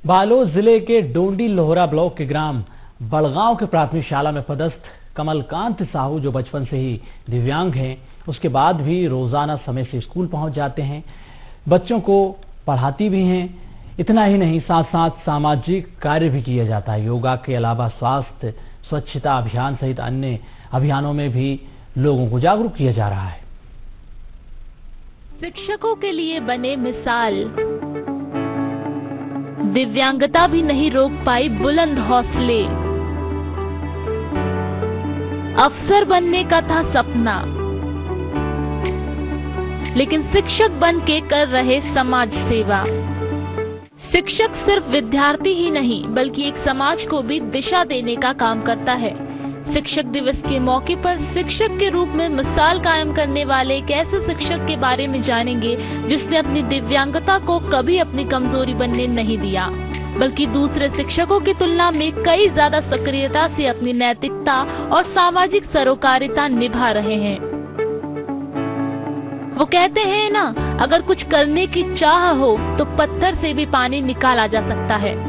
बालोद जिले के डोंडी लोहरा ब्लॉक के ग्राम बड़गांव के प्राथमिक शाला में पदस्थ कमलकांत साहू, जो बचपन से ही दिव्यांग हैं, उसके बाद भी रोजाना समय से स्कूल पहुंच जाते हैं, बच्चों को पढ़ाती भी हैं। इतना ही नहीं, साथ साथ सामाजिक कार्य भी किया जाता है। योगा के अलावा स्वास्थ्य स्वच्छता अभियान सहित अन्य अभियानों में भी लोगों को जागरूक किया जा रहा है। शिक्षकों के लिए बने मिसाल, दिव्यांगता भी नहीं रोक पाई बुलंद हौसले। अफसर बनने का था सपना, लेकिन शिक्षक बन के कर रहे समाज सेवा। शिक्षक सिर्फ विद्यार्थी ही नहीं बल्कि एक समाज को भी दिशा देने का काम करता है। शिक्षक दिवस के मौके पर शिक्षक के रूप में मिसाल कायम करने वाले एक ऐसे शिक्षक के बारे में जानेंगे जिसने अपनी दिव्यांगता को कभी अपनी कमजोरी बनने नहीं दिया, बल्कि दूसरे शिक्षकों की तुलना में कई ज्यादा सक्रियता से अपनी नैतिकता और सामाजिक सरोकारिता निभा रहे हैं। वो कहते हैं ना, अगर कुछ करने की चाह हो तो पत्थर से भी पानी निकाला जा सकता है।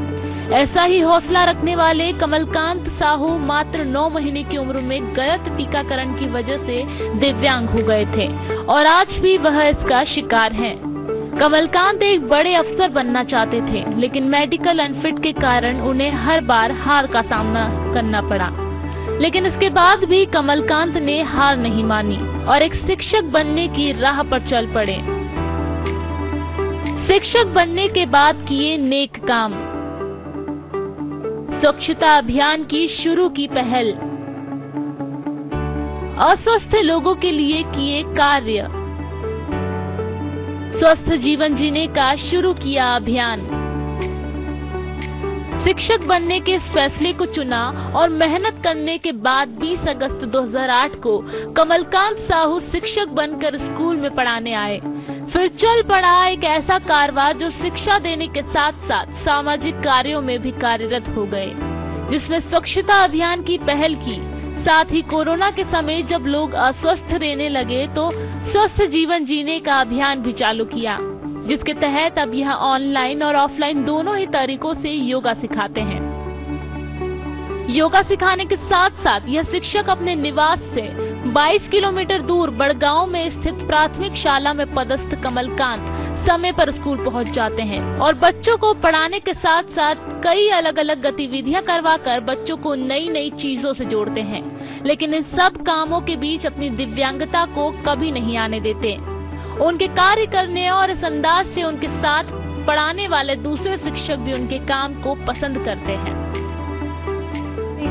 ऐसा ही हौसला रखने वाले कमलकांत साहू मात्र 9 महीने की उम्र में गलत टीकाकरण की वजह से दिव्यांग हो गए थे और आज भी वह इसका शिकार हैं। कमलकांत एक बड़े अफसर बनना चाहते थे, लेकिन मेडिकल अनफिट के कारण उन्हें हर बार हार का सामना करना पड़ा। लेकिन इसके बाद भी कमलकांत ने हार नहीं मानी और एक शिक्षक बनने की राह पर चल पड़े। शिक्षक बनने के बाद किए नेक काम, स्वच्छता अभियान की शुरू की पहल, अस्वस्थ लोगों के लिए किए कार्य, स्वस्थ जीवन जीने का शुरू किया अभियान। शिक्षक बनने के इस फैसले को चुना और मेहनत करने के बाद 20 अगस्त 2008 को कमलकांत साहू शिक्षक बनकर स्कूल में पढ़ाने आए। फिर चल पड़ा एक ऐसा कारवां जो शिक्षा देने के साथ साथ सामाजिक कार्यों में भी कार्यरत हो गए, जिसमें स्वच्छता अभियान की पहल की। साथ ही कोरोना के समय जब लोग अस्वस्थ रहने लगे तो स्वस्थ जीवन जीने का अभियान भी चालू किया, जिसके तहत अब यह ऑनलाइन और ऑफलाइन दोनों ही तरीकों से योगा सिखाते हैं। योगा सिखाने के साथ साथ यह शिक्षक अपने निवास से 22 किलोमीटर दूर बड़गांव में स्थित प्राथमिक शाला में पदस्थ कमलकांत समय पर स्कूल पहुंच जाते हैं और बच्चों को पढ़ाने के साथ साथ कई अलग अलग गतिविधियां करवाकर बच्चों को नई नई चीजों से जोड़ते हैं, लेकिन इन सब कामों के बीच अपनी दिव्यांगता को कभी नहीं आने देते। उनके कार्य करने और इस अंदाज से उनके साथ पढ़ाने वाले दूसरे शिक्षक भी उनके काम को पसंद करते हैं।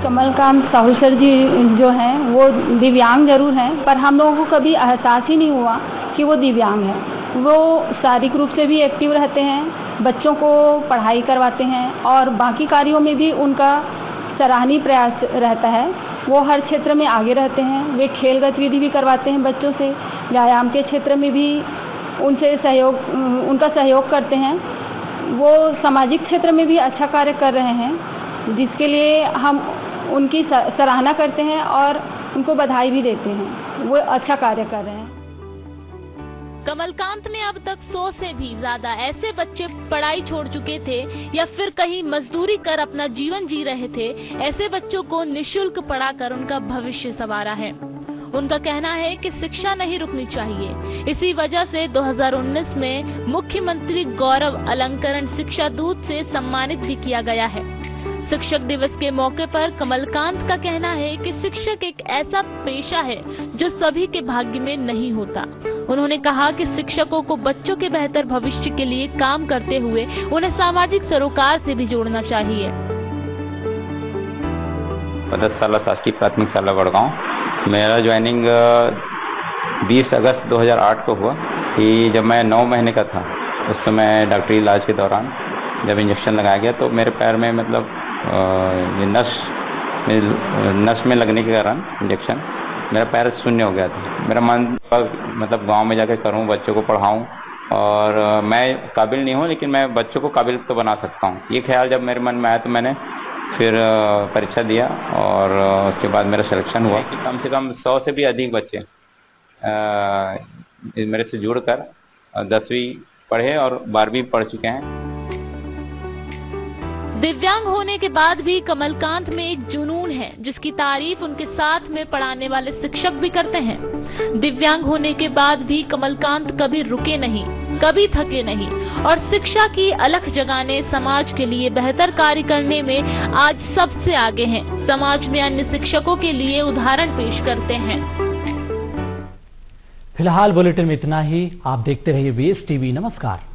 कमलकांत साहू सर जी जो हैं वो दिव्यांग जरूर हैं, पर हम लोगों को कभी एहसास ही नहीं हुआ कि वो दिव्यांग हैं। वो शारीरिक रूप से भी एक्टिव रहते हैं, बच्चों को पढ़ाई करवाते हैं और बाकी कार्यों में भी उनका सराहनीय प्रयास रहता है। वो हर क्षेत्र में आगे रहते हैं। वे खेल गतिविधि भी करवाते हैं बच्चों से, व्यायाम के क्षेत्र में भी उनका सहयोग करते हैं। वो सामाजिक क्षेत्र में भी अच्छा कार्य कर रहे हैं, जिसके लिए हम उनकी सराहना करते हैं और उनको बधाई भी देते हैं। वो अच्छा कार्य कर रहे हैं। कमलकांत ने अब तक 100 से भी ज्यादा ऐसे बच्चे पढ़ाई छोड़ चुके थे या फिर कहीं मजदूरी कर अपना जीवन जी रहे थे, ऐसे बच्चों को निःशुल्क पढ़ाकर उनका भविष्य संवारा है। उनका कहना है कि शिक्षा नहीं रुकनी चाहिए। इसी वजह से 2019 में मुख्यमंत्री गौरव अलंकरण शिक्षा दूत से सम्मानित भी किया गया है। शिक्षक दिवस के मौके पर कमलकांत का कहना है कि शिक्षक एक ऐसा पेशा है जो सभी के भाग्य में नहीं होता। उन्होंने कहा कि शिक्षकों को बच्चों के बेहतर भविष्य के लिए काम करते हुए उन्हें सामाजिक सरोकार से भी जोड़ना चाहिए। पदस्थ शाला शासकीय प्राथमिक शाला बड़गांव। मेरा ज्वाइनिंग 20 अगस्त 2008 को हुआ कि जब मैं 9 महीने का था, उस समय डॉक्टरी इलाज के दौरान जब इंजेक्शन लगाया गया तो मेरे पैर में मतलब ये नस में लगने के कारण इंजेक्शन मेरा पैर शून्य हो गया था। मेरा मन मतलब गांव में जाकर करूं, बच्चों को पढ़ाऊं और मैं काबिल नहीं हूं लेकिन मैं बच्चों को काबिल तो बना सकता हूं। ये ख्याल जब मेरे मन में आया तो मैंने फिर परीक्षा दिया और उसके बाद मेरा सिलेक्शन हुआ कि कम से कम 100 से भी अधिक बच्चे मेरे से जुड़कर 10वीं पढ़े और 12वीं पढ़ चुके हैं। दिव्यांग होने के बाद भी कमलकांत में एक जुनून है जिसकी तारीफ उनके साथ में पढ़ाने वाले शिक्षक भी करते हैं। दिव्यांग होने के बाद भी कमलकांत कभी रुके नहीं, कभी थके नहीं और शिक्षा की अलख जगाने, समाज के लिए बेहतर कार्य करने में आज सबसे आगे हैं। समाज में अन्य शिक्षकों के लिए उदाहरण पेश करते हैं। फिलहाल बुलेटिन में इतना ही। आप देखते रहिए VS TV। नमस्कार।